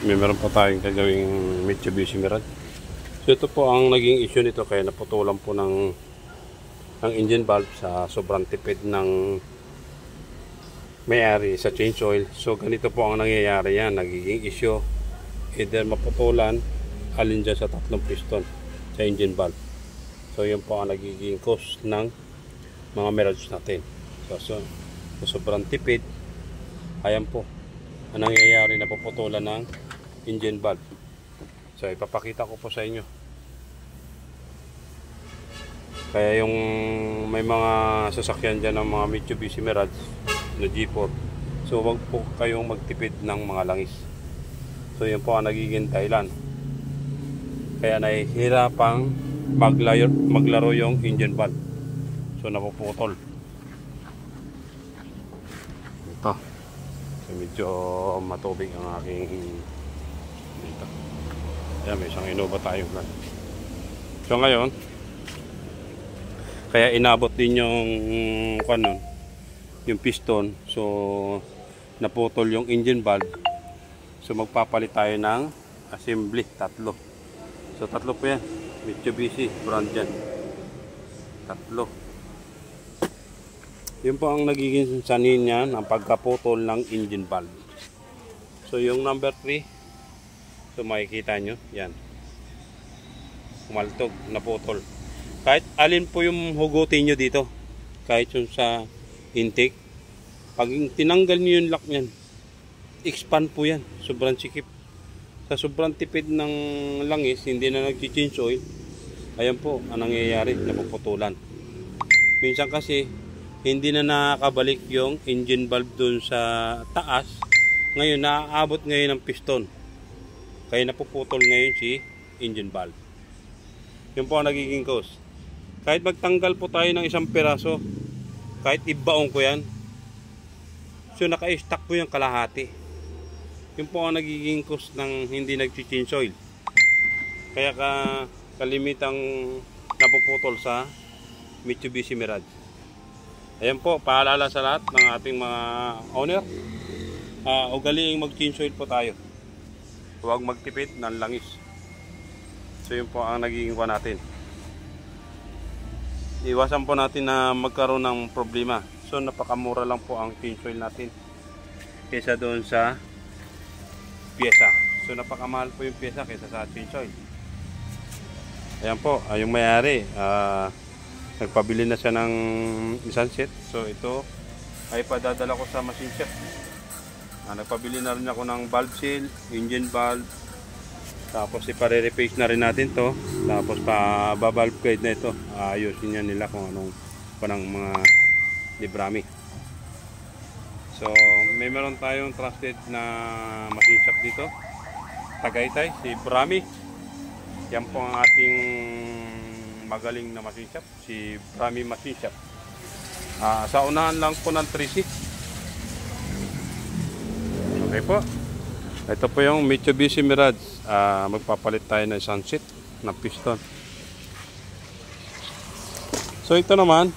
may meron pa tayong gagawing Mitsubishi Mirage. So ito po ang naging issue nito, kaya naputulan po ng engine valve sa sobrang tipid ng may-ari sa change oil. So ganito po ang nangyayari yan, nagiging issue. Either maputulan alin dyan sa tatlong piston sa engine valve. So yun po ang nagiging cause ng mga Mirage natin. So sobrang tipid, ayan po ang nangyayari, napuputulan ng engine valve. So ipapakita ko po sa inyo. Kaya yung may mga sasakyan dyan ng mga Mitsubishi Mirage na G4, so wag po kayong magtipid ng mga langis. So yun po ang nagiging dahilan kaya nahihirapang maglaro yung engine valve. So napuputol ito. So medyo matubig ang aking dito. Ayan, may isang Innova tayo. So ngayon, kaya inabot din yung yung piston. So naputol yung engine valve. So magpapalit tayo ng assembly, tatlo. So tatlo po yan, Mitsubishi brand yan, tatlo. Yun po ang nagiging sanin niyan, ang pagkaputol ng engine valve. So yung number 3, so makikita nyo yan, kumaltog, naputol. Kahit alin po yung hugutin nyo dito, kahit yung sa intake, pag tinanggal nyo yung lock nyan, expand po yan, sobrang sikip. Sa sobrang tipid ng langis, hindi na nag-change oil, ayan po ang nangyayari, napuputulan. Minsan kasi hindi na nakakabalik yung engine valve dun sa taas, ngayon naaabot ngayon ng piston, kaya napuputol ngayon si engine valve. Yun po ang nagiging cause. Kahit magtanggal po tayo ng isang piraso, kahit ibaong ko yan, so naka-stack po yung kalahati. Yun po ang nagiging cause ng hindi nag-change oil. Kaya kalimitang napuputol sa Mitsubishi Mirage. Ayan po, paalala sa lahat ng ating mga owner, ugaliing mag-change oil po tayo. Huwag magtipid ng langis. So yun po ang nagiging pa natin. Iwasan po natin na magkaroon ng problema. So napakamura lang po ang change oil natin kaysa doon sa pyesa. So napakamahal po yung pyesa kaysa sa change oil. Ayan po, yung may-ari, nagpabili na siya ng isang set. So ito ay padadala ko sa machine shop. Nagpabili na rin ako ng valve seal, engine valve. Tapos ipare-replace na rin natin to. Tapos pa-valve guide na ito. Ayusin niya nila kung anong mga librami. So may meron tayong trusted na machine shop dito, Tagaytay, si Brami. Yan po ang ating magaling na machine shop, si Brami Machine Shop. Sa unahan lang po ng 3C. Okay po. Ito po yung Mitsubishi Mirage. Magpapalit tayo ng isang set na piston. So ito naman,